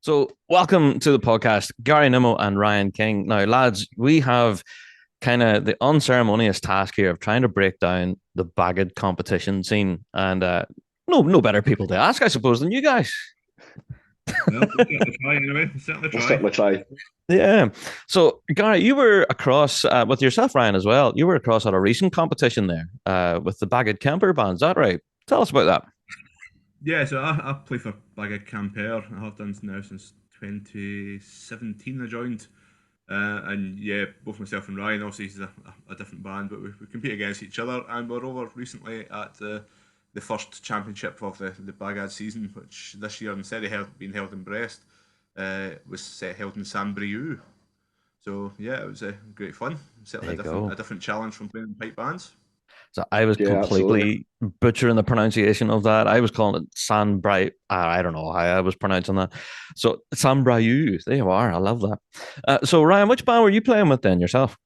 So, welcome to the podcast, Gary Nimmo and Ryan King. Now, lads, we have kind of the unceremonious task here of trying to break down the Bagad competition scene, and no better people to ask, I suppose, than you guys. Well, we'll certainly try anyway. We'll certainly We'll try. certainly try. Yeah. So, Gary, you were across with yourself, Ryan, as well. You were across at a recent competition there with the Bagad Camper band. Is that right? Tell us about that. Yeah, so I play for Bagad Camper. I have done now since 2017. I joined, and yeah, both myself and Ryan. Obviously, he's a different band, but we compete against each other. And we're over recently at the first championship of the Bagad season, which this year instead of being held in Brest, was held in Saint-Brieuc. So yeah, it was great fun. There Certainly you a go. different challenge from playing in pipe bands. So I was Yeah, absolutely. completely butchering the pronunciation of that. I was calling it San Bri. I don't know how I was pronouncing that. So San Brieuc. There you are. I love that. So Ryan, which band were you playing with then yourself?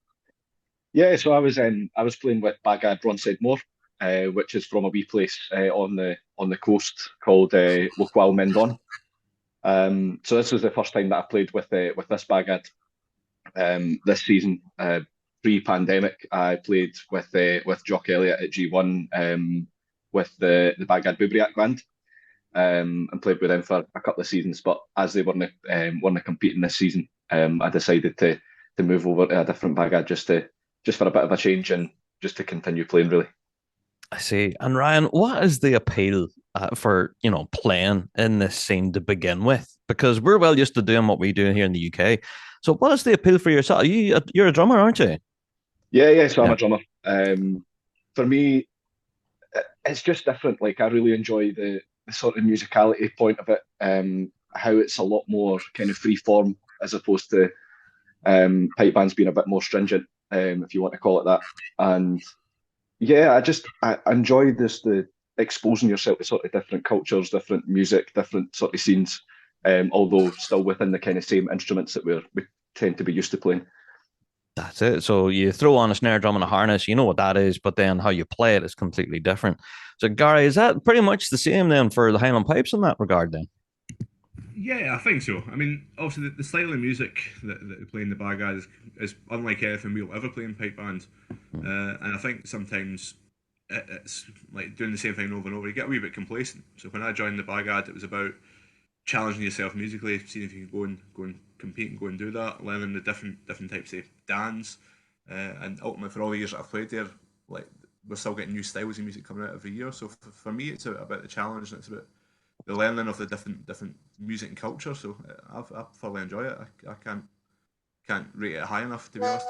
Yeah, so I was playing with Bagad More, which is from a wee place on the coast called Lochwal Mendon. So this was the first time that I played with this Bagad this season. Pre-pandemic, I played with Jock Elliott at G1 with the Bagad Bubriak band and played with them for a couple of seasons. But as they weren't competing this season, I decided to move over to a different Bagad just for a bit of a change and just to continue playing really. I see. And Ryan, what is the appeal for playing in this scene to begin with? Because we're well used to doing what we do here in the UK. So what is the appeal for yourself? You're a drummer, aren't you? Yeah. So I'm Yeah. a drummer. For me, it's just different. Like I really enjoy the sort of musicality point of it. How it's a lot more kind of free form as opposed to pipe bands being a bit more stringent, if you want to call it that. And yeah, I enjoy the exposing yourself to sort of different cultures, different music, different sort of scenes, although still within the kind of same instruments that we tend to be used to playing. That's it. So you throw on a snare drum and a harness, you know what that is, but then how you play it is completely different. So Gary, is that pretty much the same then for the Highland pipes in that regard then? Yeah, I think so. I mean, obviously, the style of music that they play in the Bagad is unlike anything we'll ever play in pipe band. And I think sometimes it's like doing the same thing over and over. You get a wee bit complacent. So when I joined the Bagad, it was about challenging yourself musically, seeing if you can go and compete and go and do that, learning the different types of dance. And ultimately, for all the years that I've played there, like we're still getting new styles of music coming out every year. So for me, it's about the challenge and it's about the learning of the different music and culture. So I thoroughly enjoy it. I can't rate it high enough to be honest.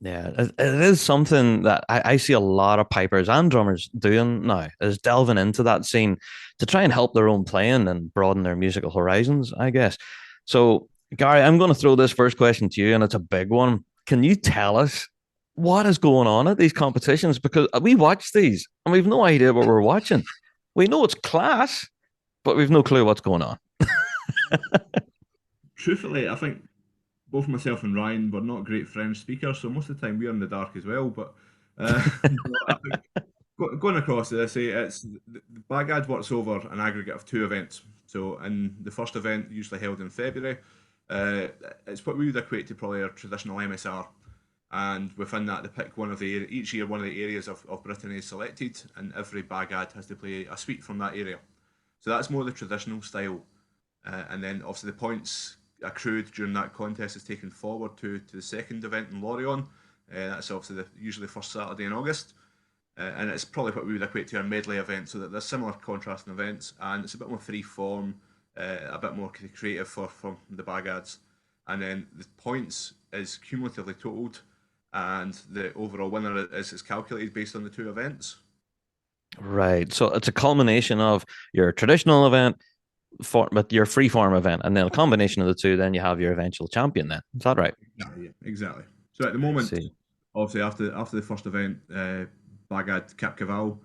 Yeah, it is something that I see a lot of pipers and drummers doing now, is delving into that scene to try and help their own playing and broaden their musical horizons, I guess. So, Gary, I'm going to throw this first question to you, and it's a big one. Can you tell us what is going on at these competitions? Because we watch these and we've no idea what we're watching. We know it's class, but we've no clue what's going on. Truthfully, I think both myself and Ryan were not great French speakers, so most of the time we're in the dark as well. But I think going across this, say it's the Bagad works over an aggregate of two events. So in the first event, usually held in February, uh, it's what we would equate to probably our traditional MSR. And within that, they pick each year one of the areas of Britain is selected, and every Bagad has to play a suite from that area. So that's more the traditional style. And then obviously the points accrued during that contest is taken forward to the second event in Lorient. That's obviously usually first Saturday in August. And it's probably what we would equate to a medley event, so that there's similar contrasting events, and it's a bit more free form, a bit more creative for the Bagads. And then the points is cumulatively totaled, and the overall winner is calculated based on the two events. Right. So it's a culmination of your traditional event with your free form event, and then a combination of the two, then you have your eventual champion. Then is that right? Yeah, exactly. So at the I moment, see. obviously after the first event, Bagad Cap Caval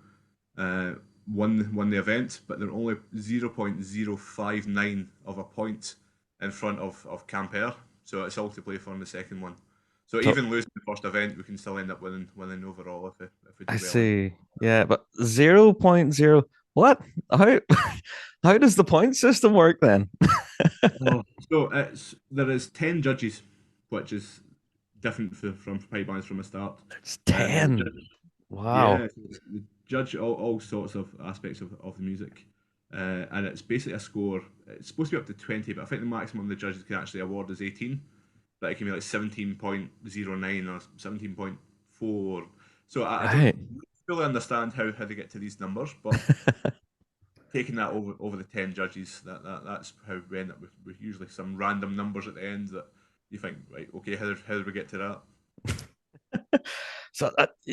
uh, won the event, but they're only 0.059 of a point in front of Camper. So it's all to play for in the second one. So So even losing the first event, we can still end up winning overall if we I do well. see. Yeah, but 0.0. What? How how does the point system work then? Oh, So there is 10 judges, which is different from pipe bands from the start. It's The 10. judge, Wow. yeah, so the judge all sorts of aspects of the music, and it's basically a score. It's supposed to be up to 20, but I think the maximum the judges can actually award is 18. But it can be like 17.09 or 17.4. So I don't Right. fully understand how they get to these numbers, but taking that over the 10 judges, that's how we end up with usually some random numbers at the end that you think, right, okay, how did we get to that? So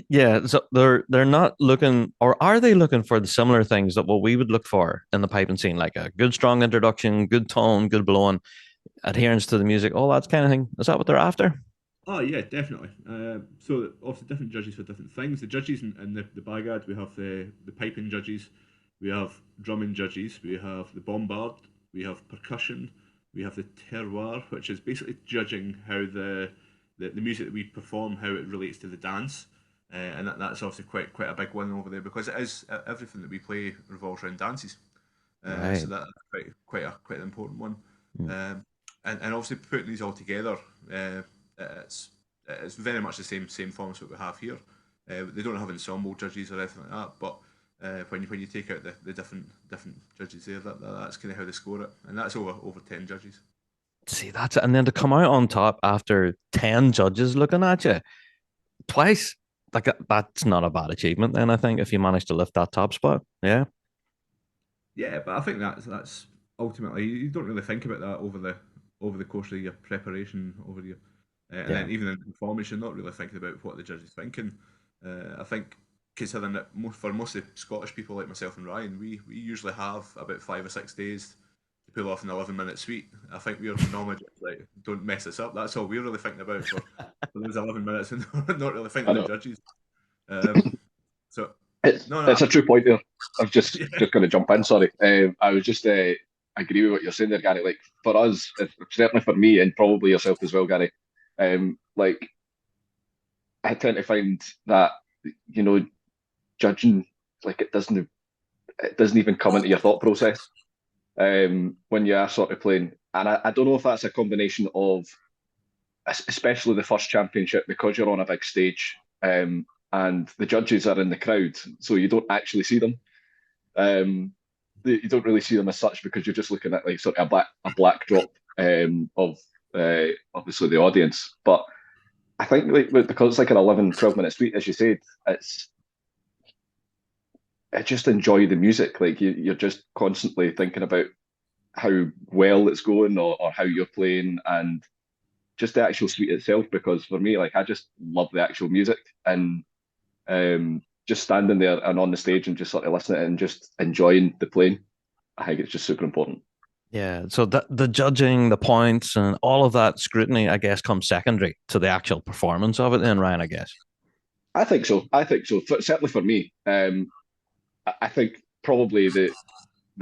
yeah, so they're not looking, or are they looking for the similar things that what we would look for in the piping scene, like a good strong introduction, good tone, good blowing, adherence to the music, all that kind of thing? Is that what they're after? Oh yeah, definitely. So obviously different judges for different things. The judges in the Bagad, we have the piping judges, we have drumming judges, we have the bombard, we have percussion, we have the terroir, which is basically judging how the music that we perform, how it relates to the dance. And that's obviously quite a big one over there because it is everything that we play revolves around dances. So Right. that's quite an important one. Mm. And obviously putting these all together, it's it's very much the same forms that we have here. They don't have ensemble judges or anything like that, but when you take out the different judges there, that's kind of how they score it, and that's over 10 judges. See, that's it. And then to come out on top after 10 judges looking at you twice, like that's not a bad achievement, then I think, if you manage to lift that top spot. Yeah. Yeah, but I think that's ultimately you don't really think about that over the course of your preparation over your, and Yeah. then even in performance, you're not really thinking about what the judge is thinking. I think considering that for most of the Scottish people like myself and Ryan, we usually have about 5 or 6 days to pull off an 11-minute suite. I think we're normally just like, don't mess this up. That's all we're really thinking about for those 11 minutes, and not really thinking I of the know. judges. Um, so no, It's a true point there. I've just yeah, just going to jump in. Sorry, I was just agree with what you're saying there, Gary. Like for us, certainly for me, and probably yourself as well, Gary. Like I tend to find that you know judging like it doesn't even come into your thought process when you are sort of playing. And I don't know if that's a combination of especially the first championship because you're on a big stage and the judges are in the crowd, so you don't actually see them. Um, you don't really see them as such because you're just looking at like sort of a black drop of obviously the audience. But I think because it's like an 11, 12 minute suite, as you said, I just enjoy the music. Like you're just constantly thinking about how well it's going or how you're playing and just the actual suite itself. Because for me, like I just love the actual music and just standing there and on the stage and just sort of listening and just enjoying the playing. I think it's just super important. Yeah. So the judging, the points, and all of that scrutiny, I guess, comes secondary to the actual performance of it, then, Ryan, I guess. I think so. I think so. Certainly for me, I think probably the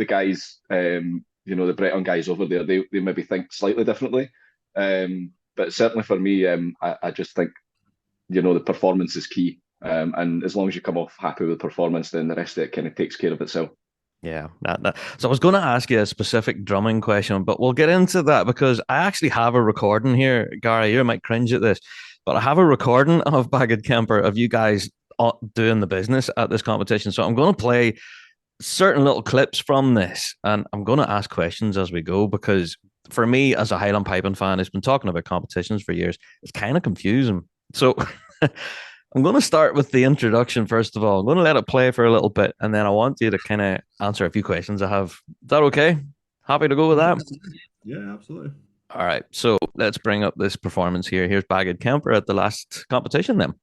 guys, the Breton guys over there, they maybe think slightly differently. But certainly for me, I just think the performance is key. And as long as you come off happy with the performance, then the rest of it kind of takes care of itself. Yeah. So I was going to ask you a specific drumming question, but we'll get into that because I actually have a recording here. Gary, you might cringe at this, but I have a recording of Bagad Kemper of you guys doing the business at this competition. So I'm going to play certain little clips from this and I'm going to ask questions as we go because for me, as a Highland Piping fan who's been talking about competitions for years, it's kind of confusing. So I'm going to start with the introduction first of all. I'm going to let it play for a little bit, and then I want you to kind of answer a few questions I have. Is that okay? Happy to go with that? yeah, absolutely. All right. So let's bring up this performance here. Here's Bagad Kemper at the last competition then.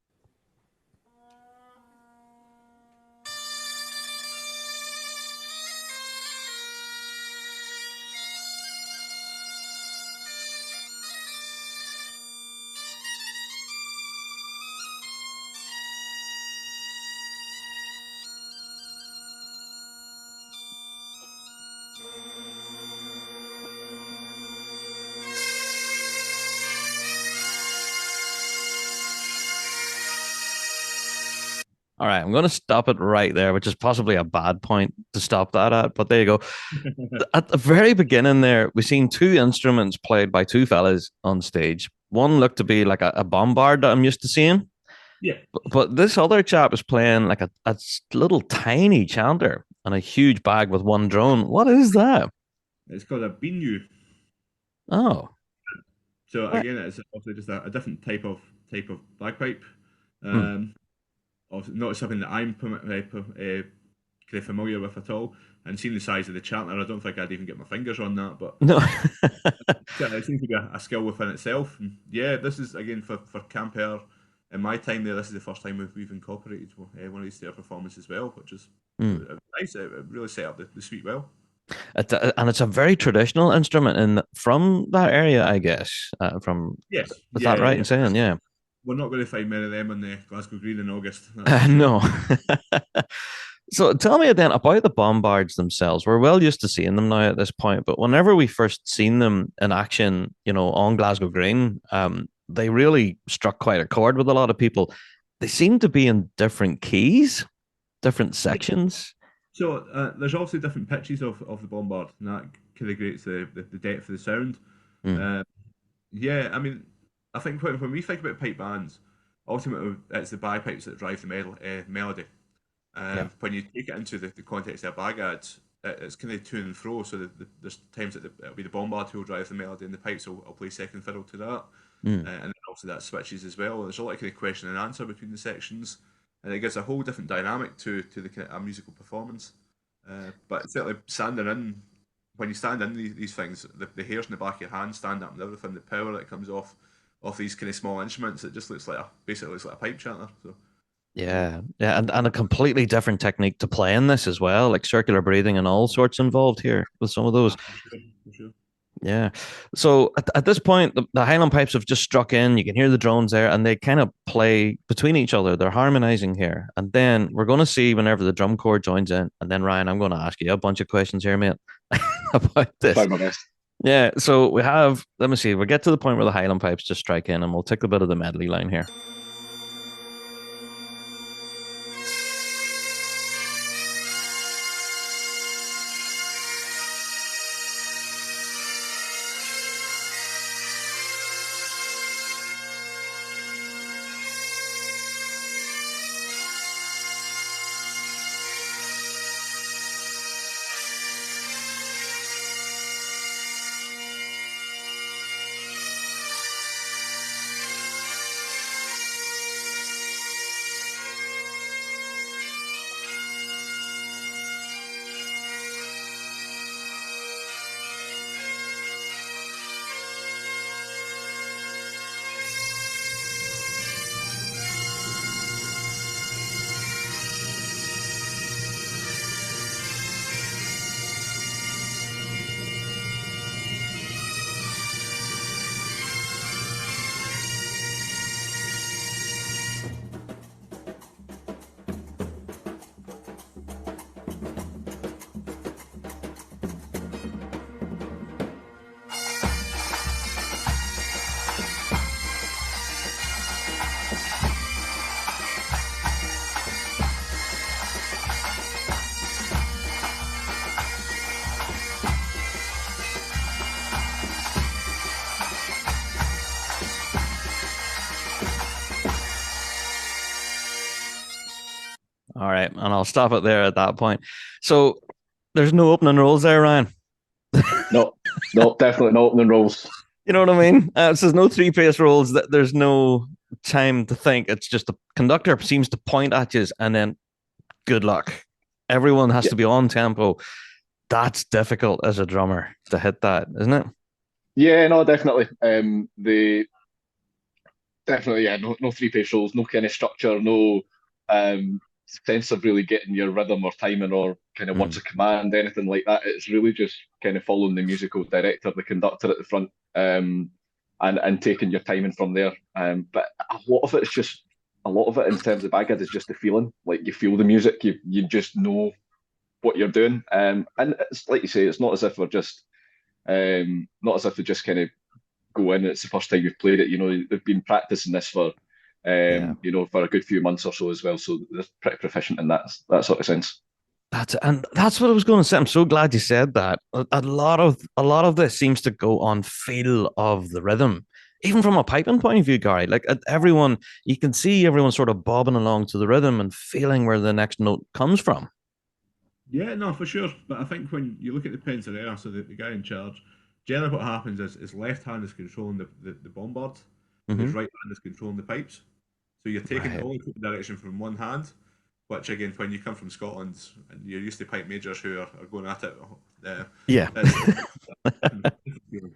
All right, I'm going to stop it right there, which is possibly a bad point to stop that at. But there you go. At the very beginning, there we seen two instruments played by two fellas on stage. One looked to be like a bombard that I'm used to seeing, Yeah, but this other chap is playing like a little tiny chanter and a huge bag with one drone. What is that? it's called a binu. Oh, So what? again, it's obviously just a different type of bagpipe. Hmm. Um, Obviously not something that I'm kind of familiar with at all. And seeing the size of the chanter, I don't think I'd even get my fingers on that. But No. it seems to be a skill within itself. And yeah, this is again for Camper. In my time there, this is the first time we've incorporated one of these theatre performances as well, which is Hmm. nice. It really set up the suite well. And it's a very traditional instrument from that area, I guess. From Yes, is that yeah, right in yeah. saying? Yeah. We're not going to find many of them in the Glasgow Green in August. That's for sure. No. So tell me then about the bombards themselves. We're well used to seeing them now at this point, but whenever we first seen them in action, on Glasgow Green, they really struck quite a chord with a lot of people. They seem to be in different keys, different sections. So there's obviously different pitches of the bombard, and that kind of creates the depth of the sound. Mm, Uh, yeah, I mean, I think when we think about pipe bands, ultimately it's the bagpipes that drive the melody. yeah. When you take it into the context of a bagad, it's kind of to and fro. So there's times that it'll be the bombard who will drive the melody, and the pipes will play second fiddle to that. Mm, And then also that switches as well. There's a lot of kind of question and answer between the sections, and it gives a whole different dynamic to the kind of a musical performance. But certainly standing in, when you stand in these things, the hairs in the back of your hand stand up and everything. The power that comes off these kind of small instruments, it just looks like basically looks like a pipe chanter. So yeah. Yeah. And a completely different technique to play in this as well, like circular breathing and all sorts involved here with some of those. for sure, for sure. Yeah. So at this point, the Highland pipes have just struck in. You can hear the drones there, and they kind of play between each other. They're harmonizing here. And then we're going to see whenever the drum corps joins in. And then, Ryan, I'm going to ask you a bunch of questions here, mate, about I'll this. try my best. Yeah. So we have, let me see, we get to the point where the Highland pipes just strike in, and we'll take a bit of the medley line here. All right. And I'll stop it there at that point. So there's no opening rolls there, Ryan. No, no, definitely not opening rolls. You know what I mean? So there's no three-pace rolls. There's no time to think. It's just the conductor seems to point at you, and then good luck. Everyone has Yeah, to be on tempo. That's difficult as a drummer to hit that, isn't it? yeah, no, definitely. The definitely, yeah, no, no three-pace rolls, no kind of structure, no sense of really getting your rhythm or timing or kind of Mm, words of command, anything like that. It's really just kind of following the musical director, the conductor at the front, and taking your timing from there. But a lot of it in terms of Bagad is just the feeling. Like you feel the music, you just know what you're doing. And it's like you say, it's not as if we're just not as if we just kind of go in. It's the first time you've played it. You know, they've been practicing this for Yeah. for a good few months or so as well. So they're pretty proficient in that sort of sense. That's what I was going to say. I'm so glad you said that. A lot of this seems to go on feel of the rhythm, even from a piping point of view, Gary. Like everyone, you can see everyone sort of bobbing along to the rhythm and feeling where the next note comes from. Yeah, no, for sure. But I think when you look at the Pensadera, so the guy in charge, generally what happens is his left hand is controlling the bombard and his Hmm. right hand is controlling the pipes. So you're taking Right. all the direction from one hand, which again, when you come from Scotland and you're used to pipe majors who are going at it, Yeah. it's a different feeling.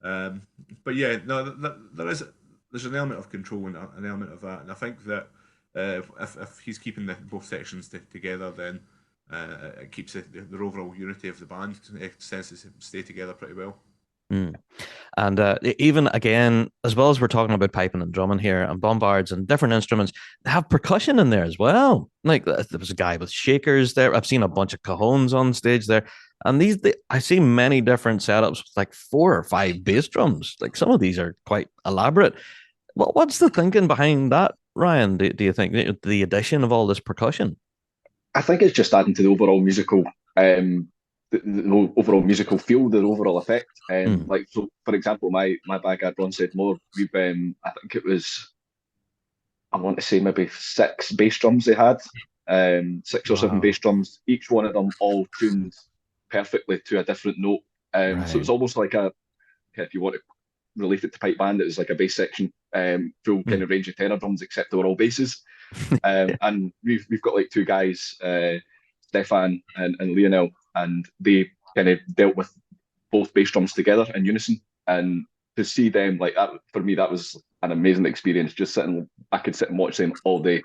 Um, but yeah, no, there's an element of control and an element of that, and I think that if he's keeping both sections together, then it keeps the overall unity of the band tends to stay together pretty well. Mm. And even again, as well as we're talking about piping and drumming here and bombards and different instruments, they have percussion in there as well. Like there was a guy with shakers there. I've seen a bunch of cajones on stage there. And I see many different setups with like 4 or 5 bass drums. Like some of these are quite elaborate. What's the thinking behind that, Ryan? Do you think the addition of all this percussion? I think it's just adding to um, the overall musical feel, the overall effect. Mm. Like so, for example, my Bagad said more. I think it was, I want to say maybe 6 bass drums they had, 6 or 7 Wow. bass drums, each one of them all tuned perfectly to a different note. So it Right. was almost like if you want to relate it to pipe band, it was like a bass section, full kind Mm. of range of tenor drums, except they were all basses. Yeah. And we've got like 2 guys, Stefan and Lionel, and they kind of dealt with both bass drums together in unison. And to see them like that, for me, that was an amazing experience. Just sitting, I could sit and watch them all day.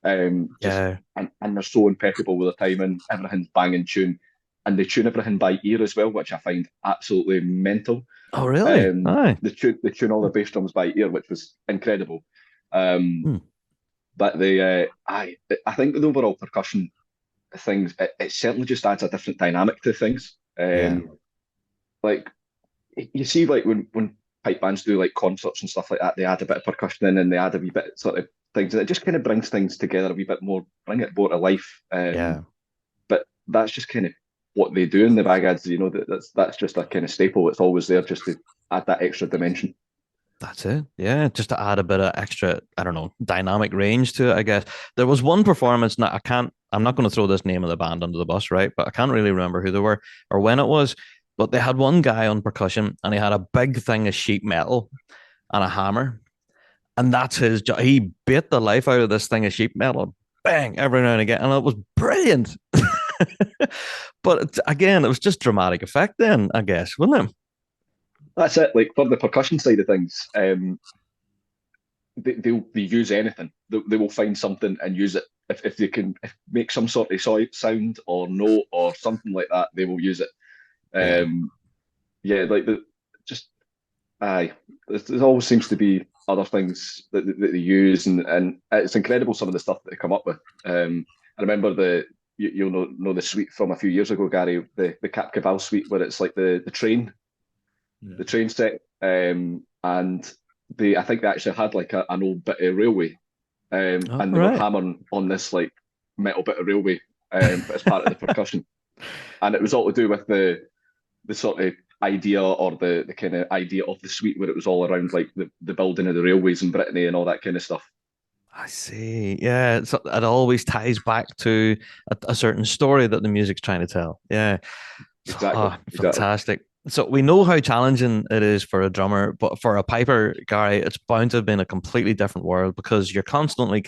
Just Yeah. and they're so impeccable with their timing. Everything's banging tune, and they tune everything by ear as well, which I find absolutely mental. Oh, really? Aye. They tune all the bass drums by ear, which was incredible. Um, Mm. but I think the overall percussion things, it certainly just adds a different dynamic to things. Yeah. Like you see, like when pipe bands do like concerts and stuff like that, they add a bit of percussion in and they add a wee bit sort of things, and it just kind of brings things together a wee bit more, bring it more to life. Yeah. But that's just kind of what they do in the bag ads. That's just a kind of staple. It's always there just to add that extra dimension. That's it. Yeah, just to add a bit of extra, I don't know, dynamic range to it, I guess. There was one performance, now I'm not going to throw this name of the band under the bus, right? But I can't really remember who they were or when it was. But they had one guy on percussion and he had a big thing of sheet metal and a hammer. And that's his job. He bit the life out of this thing of sheet metal, bang, every now and again. And it was brilliant. But again, it was just dramatic effect then, I guess, wasn't it? That's it. Like for the percussion side of things, they use anything. They will find something and use it. If they can make some sort of sound or note or something like that, they will use it. Yeah. Um, yeah, like just aye. There always seems to be other things that they use, and it's incredible some of the stuff that they come up with. I remember you'll know the suite from a few years ago, Gary, the Cap Caval suite where it's like Yeah. the train set, and I think they actually had like an old bit of railway, All and they were right. hammering on this like metal bit of railway, but as part of the percussion, and it was all to do with the sort of idea or the kind of idea of the suite where it was all around like the building of the railways in Brittany and all that kind of stuff. I see. Yeah, it always ties back to a certain story that the music's trying to tell. Yeah. Exactly, exactly. Fantastic. So we know how challenging it is for a drummer, but for a piper, Gary, it's bound to have been a completely different world because you're constantly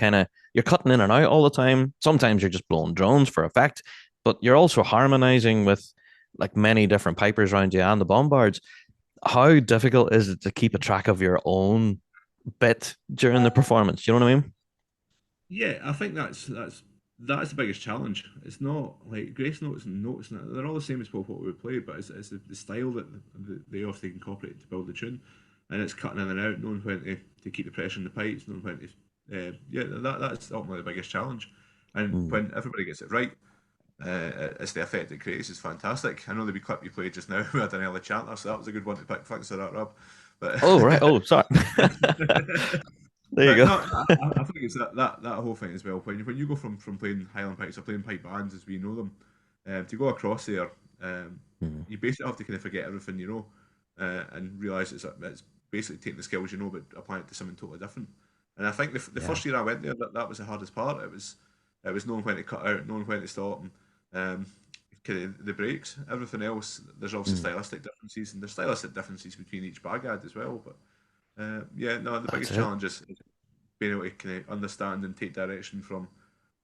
you're cutting in and out all the time. Sometimes you're just blowing drones for effect, but you're also harmonizing with like many different pipers around you and the bombards. How difficult is it to keep a track of your own bit during the performance? You know what I mean? Yeah, I think that's the biggest challenge. It's not like Grace notes, they're all the same as what we play, but it's the style that they often incorporate to build the tune, and it's cutting in and out, knowing when to keep the pressure in the pipes, knowing when to yeah, that's ultimately the biggest challenge, and Mm. when everybody gets it right, it's the effect it creates is fantastic. I know the wee clip you played just now, we had an early chanter, so that was a good one to pick. Thanks for that, Rob. But Oh, right. Oh, sorry. There you But go. no, I think it's that whole thing as well. When you go from playing Highland pipes or playing pipe bands as we know them, to go across there, Mm, you basically have to kind of forget everything you know, and realise it's basically taking the skills you know but applying it to something totally different. And I think the yeah. first year I went there, that was the hardest part. It was knowing when to cut out, knowing when to stop, and um, kind of the breaks. Everything else, there's obviously Mm, stylistic differences, and there's stylistic differences between each bagad as well. But yeah, no, the that's biggest it. challenge is being able to kind of understand and take direction from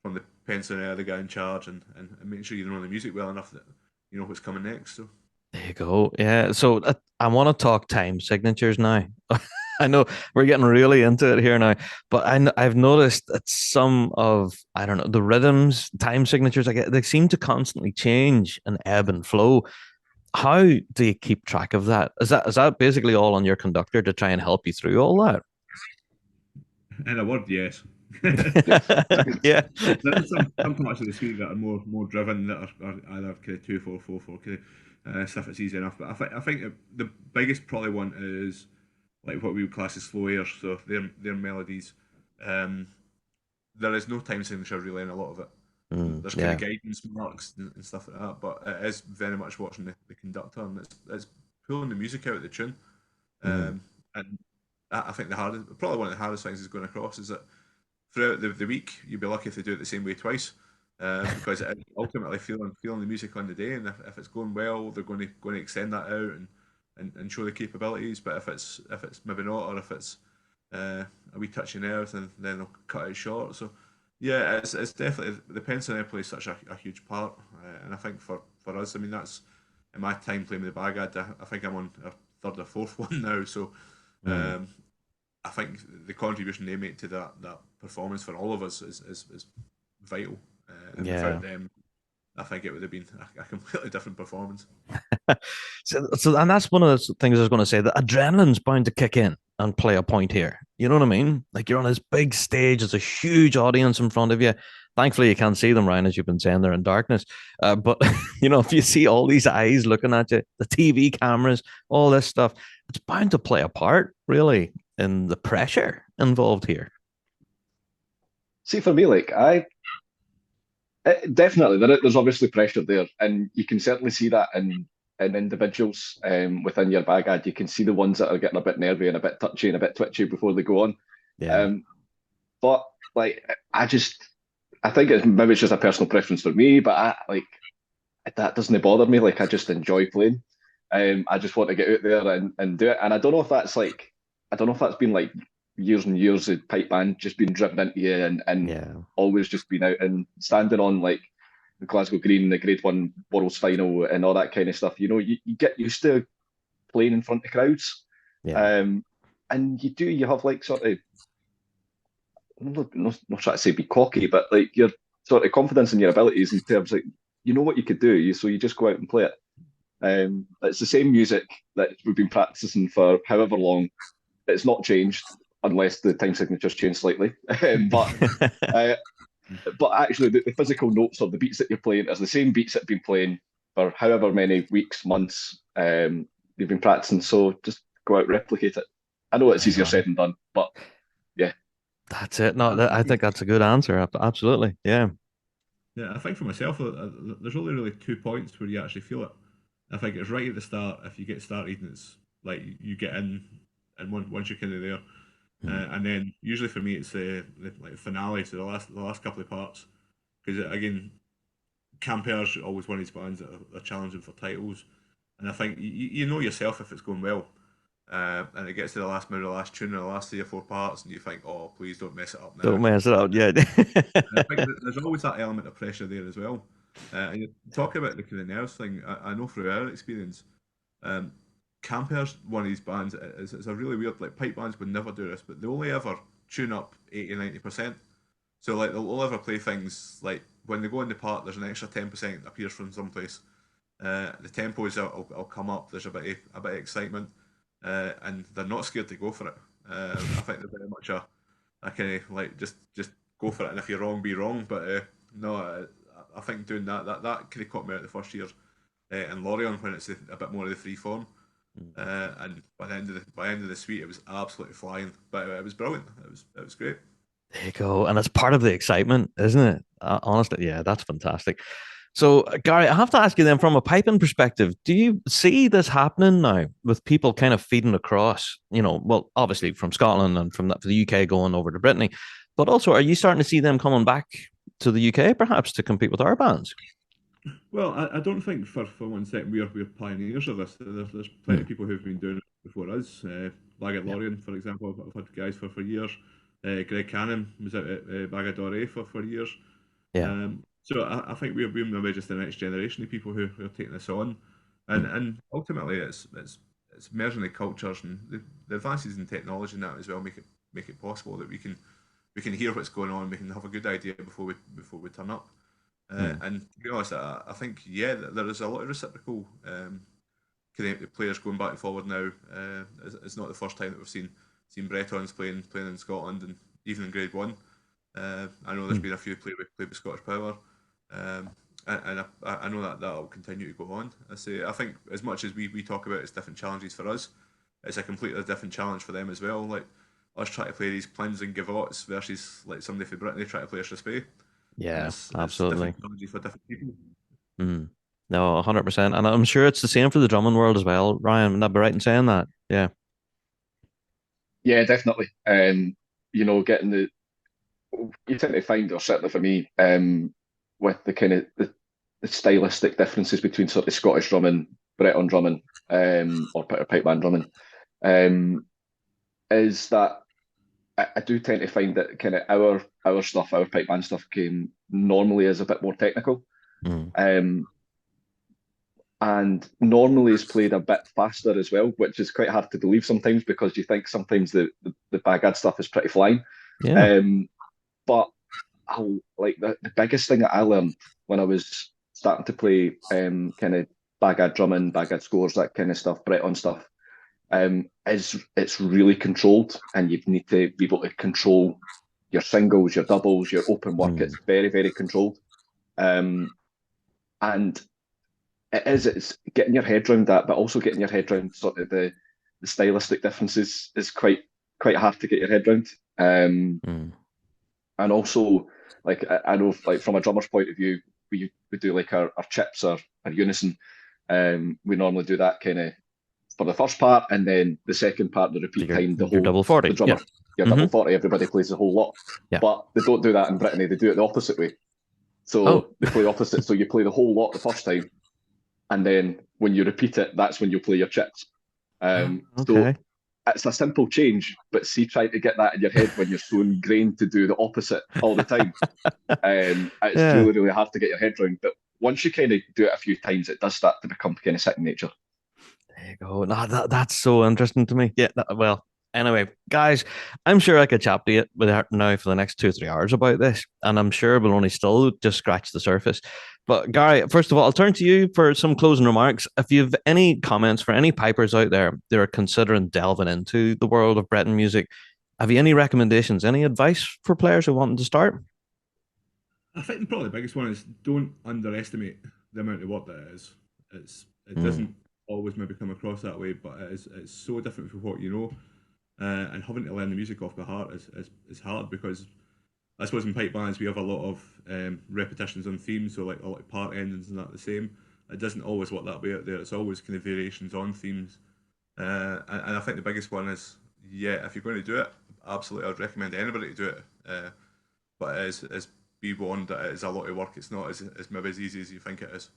the pensioner, the guy in charge, and making sure you know the music well enough that you know what's coming next. So There you go. Yeah. So I want to talk time signatures now. I know we're getting really into it here now, but I've noticed that some of, I don't know, the rhythms, time signatures, they seem to constantly change and ebb and flow. How do you keep track of that? Is that basically all on your conductor to try and help you through all that? in a word, yes. Yes. Yeah. There's some parts of the suite that are more driven, that are either kind of 2 4 4 4 kind of stuff that's easy enough. But I think the biggest probably one is like what we would class as slow airs. So their melodies. Um, there is no time signature really in a lot of it. There's kind of Yeah. guidance marks and stuff like that, but it is very much watching the conductor, and it's pulling the music out of the tune. Mm, And I think probably one of the hardest things is going across is that throughout the week you'll be lucky if they do it the same way twice, because it is ultimately feeling the music on the day, and if it's going well, they're going to extend that out and show the capabilities. But if it's maybe not, or if it's a wee touch of nerve, then they'll cut it short. So yeah, it's definitely the pencil plays such a huge part, and I think for us, I mean that's in my time playing with the Bagad, I think I'm on a third or fourth one now. So mm, um, I think the contribution they make to that performance for all of us is vital, and without yeah. them, I think it would have been a completely different performance. And that's one of the things I was going to say. The adrenaline's bound to kick in and play a point here. You know what I mean? Like you're on this big stage, there's a huge audience in front of you. Thankfully, you can't see them, Ryan, as you've been saying, they're in darkness. But if you see all these eyes looking at you, the TV cameras, all this stuff, it's bound to play a part, really, in the pressure involved here. See, for me, like definitely there's obviously pressure there, and you can certainly see that in individuals within your bag ad. You can see the ones that are getting a bit nervy and a bit touchy and a bit twitchy before they go on. Yeah. Um, but like I think maybe it's just a personal preference for me, but that doesn't bother me. Like I just enjoy playing. I just want to get out there and do it. And I don't know if that's been like years and years of pipe band just being driven into you and Yeah. always just being out and standing on like the Glasgow Green, the Grade One Worlds final and all that kind of stuff. You get used to playing in front of crowds. Yeah. Um, and you have like sort of not trying to say be cocky, but like your sort of confidence in your abilities in terms of you know what you could do, so you just go out and play it. It's the same music that we've been practicing for however long. It's not changed unless the time signatures change slightly. Uh, but actually, the physical notes or the beats that you're playing are the same beats that have been playing for however many weeks, months you've been practicing. So just go out, replicate it. I know it's Bang easier on. said than done, but yeah. That's it. No, I I think think, that's a good answer. Absolutely. Yeah. yeah, I think for myself, there's only really 2 points where you actually feel it. I think it's right at the start if you get started and it's like you get in, and once you're kind of there, Mm, and then usually for me it's the like finale, so the last couple of parts, because again, Camper's always one of these bands that are challenging for titles, and I think you know yourself if it's going well, and it gets to the last minute, the last tune, or the last 3 or 4 parts, and you think, oh, please don't mess it up now. don't mess it up. Yeah. And I think that there's always that element of pressure there as well. And you talk about the kind of nerves thing. I know through our experience, um, Camper's one of these bands. It's a really weird. Like pipe bands would never do this, but they only ever tune up 80 90%. So like they'll ever play things like when they go in the part, there's an extra 10% appears from someplace. The tempos will come up. There's a bit of excitement, and they're not scared to go for it. I think they're very much a kind of like just go for it, and if you're wrong, be wrong. But no, I think doing that kind of caught me out the first year in Lorient when it's a bit more of the free form. And by the end of the suite, it was absolutely flying. But it was brilliant. It was great. There you go. And that's part of the excitement, isn't it? Honestly, yeah, that's fantastic. So, Gary, I have to ask you then, from a piping perspective, do you see this happening now with people kind of feeding across, well, obviously from Scotland and from the UK going over to Brittany, but also are you starting to see them coming back to the UK perhaps to compete with our bands? Well, I don't think for one second we're pioneers of this. There's plenty of people who've been doing it before us. Bagad Yeah. Lorien, for example, I've had guys for years. Greg Cannon was out at Bagad for years. Yeah. So I think we're maybe just the next generation of people who are taking this on, Mm. and ultimately it's merging the cultures and the advances in technology and that as well make it possible that we can hear what's going on, we can have a good idea before we turn up. Mm. And to be honest, I think yeah, there is a lot of reciprocal kind of players going back and forward now. It's not the first time that we've seen Bretons playing in Scotland and even in Grade One. I know there's Mm. been a few played with Scottish Power, and I know that will continue to go on. I think as much as we talk about it's different challenges for us, it's a completely different challenge for them as well. Like us trying to play these plins and gavots versus like somebody from Brittany trying to play a Strathspey, and Yeah, it's absolutely. different challenges for different people. Mm. No, 100%. And I'm sure it's the same for the drumming world as well, Ryan. Would that be right in saying that? Yeah. Yeah, definitely. Getting you tend to find, or certainly for me, with the kind of the stylistic differences between sort of Scottish drumming, Breton drumming, or pipe band drumming, um, is that I do tend to find that kind of our stuff, our pipe band stuff, came normally is a bit more technical, Mm. um, and normally is played a bit faster as well, which is quite hard to believe sometimes because you think sometimes the Bagad stuff is pretty flying. Yeah. Um, but like the biggest thing that I learned when I was starting to play kind of Bagad drumming, Bagad scores, that kind of stuff, Breton stuff, is it's really controlled, and you need to be able to control your singles, your doubles, your open work. Mm. It's very, very controlled. Um, and it's getting your head around that, but also getting your head around sort of the stylistic differences is quite hard to get your head around. Mm. And also, like I know, like from a drummer's point of view, we do like our chips, our unison. We normally do that kind of for the first part, and then the second part, the So repeat you're time, you're double the 40. Yeah. drummer, your Hmm. double 40, everybody plays the whole lot. Yeah. But they don't do that in Brittany, they do it the opposite way. Oh. So they play opposite. So you play the whole lot the first time, and then when you repeat it, that's when you play your chips. So Okay. it's a simple change, but see, trying to get that in your head when you're so ingrained to do the opposite all the time, it's Yeah. really, really hard to get your head around. But once you kind of do it a few times, it does start to become kind of second nature. There you go. No, that's so interesting to me. Yeah. Well, anyway, guys, I'm sure I could chat to you with her now for the next 2 or 3 hours about this, and I'm sure we'll only still just scratch the surface. But Gary, first of all, I'll turn to you for some closing remarks. If you've any comments for any pipers out there that are considering delving into the world of Breton music, have you any recommendations, any advice for players who want to start? I think probably the biggest one is don't underestimate the amount of work that it is. It Mm. doesn't always maybe come across that way, but it's so different from what you know. And having to learn the music off by heart is hard because I suppose in pipe bands we have a lot of repetitions on themes, so like a lot of part endings and that the same. It doesn't always work that way out there. It's always kind of variations on themes. And I think the biggest one is yeah, if you're going to do it, absolutely, I'd recommend anybody to do it. But it is be warned that it is a lot of work. It's not as maybe as easy as you think it is.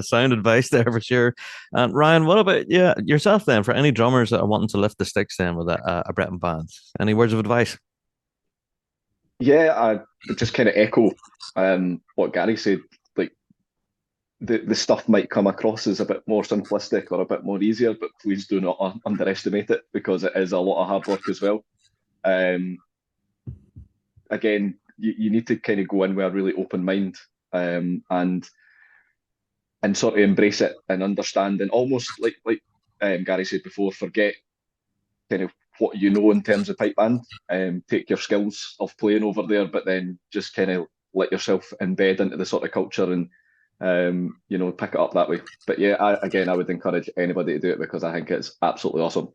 Sound advice there for sure. And Ryan, what about yourself then? For any drummers that are wanting to lift the sticks then with a Breton band, any words of advice? Yeah, I just kind of echo what Gary said. Like the stuff might come across as a bit more simplistic or a bit more easier, but please do not underestimate it because it is a lot of hard work as well. Um, Again, you need to kind of go in with a really open mind, and sort of embrace it and understand, and almost like Gary said before, forget kind of what you know in terms of pipe band, take your skills of playing over there, but then just kind of let yourself embed into the sort of culture, and pick it up that way. But yeah, I would encourage anybody to do it because I think it's absolutely awesome.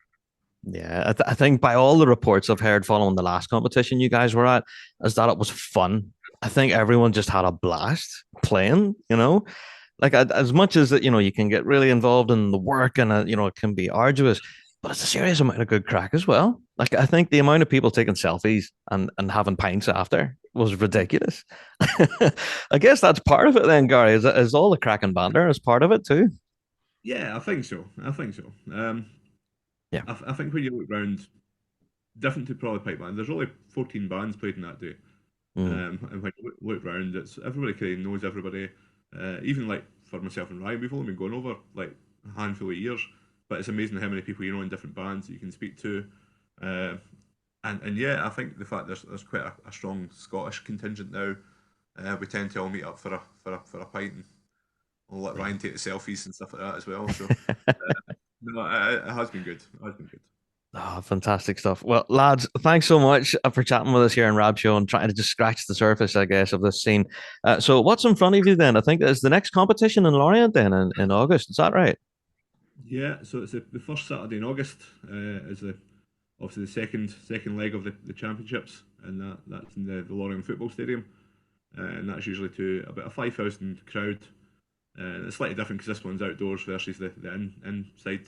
Yeah, I think by all the reports I've heard following the last competition you guys were at, is that it was fun. I think everyone just had a blast playing, like as much as that, you can get really involved in the work and, it can be arduous, but it's a serious amount of good crack as well. Like I think the amount of people taking selfies and having pints after was ridiculous. I guess that's part of it then, Gary, is all the crack and banter is part of it too. Yeah, I think so. I think so. Yeah. I think when you look round, different to probably pipe band, there's only 14 bands played in that day. And when you look round, it's everybody kind of knows everybody. Even like for myself and Ryan, we've only been going over like a handful of years, but it's amazing how many people you know in different bands that you can speak to. And yeah, I think the fact there's quite a strong Scottish contingent now. We tend to all meet up for a pint, and we'll let Ryan take the selfies and stuff like that as well. So no, it has been good. It has been good. Oh, fantastic stuff. Well, lads, thanks so much for chatting with us here in Rab Show and trying to just scratch the surface, I guess, of this scene. So, what's in front of you then? I think it's the next competition in Lorient then in August. Is that right? Yeah, so it's the first Saturday in August is obviously the second leg of the championships, and that's in the Lorient Football Stadium, and that's usually to about a 5,000 crowd. It's slightly different because this one's outdoors versus the inside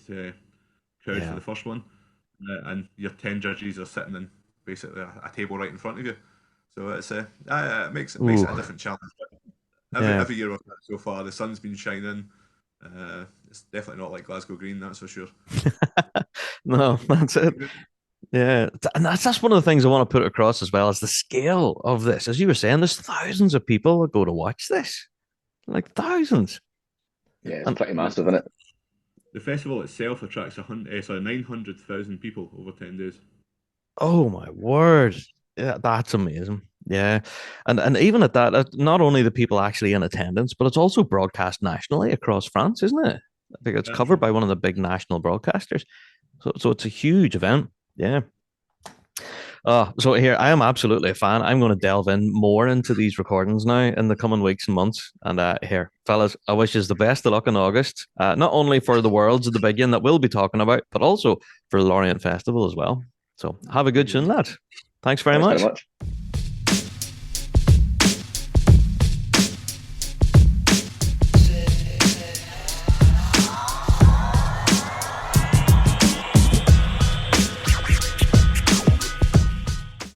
crowd for the first one. And your 10 judges are sitting in basically a table right in front of you. So it makes it a different challenge. Every year we've had so far, the sun's been shining. It's definitely not like Glasgow Green, that's for sure. No, that's it. Yeah, and that's one of the things I want to put across as well, is the scale of this. As you were saying, there's thousands of people that go to watch this, like thousands. Yeah, it's pretty massive, isn't it? The festival itself attracts 900,000 people over 10 days. Oh my word! Yeah, that's amazing. Yeah, and even at that, not only the people actually in attendance, but it's also broadcast nationally across France, isn't it? I think it's covered by one of the big national broadcasters. So it's a huge event. Yeah. So here I am absolutely a fan. I'm going to delve in more into these recordings now in the coming weeks and months. And here, fellas, I wish you the best of luck in August. Not only for the Worlds of the Big One that we'll be talking about, but also for the Lorient Festival as well. So have a good tune, lads. Thanks very much. Very much.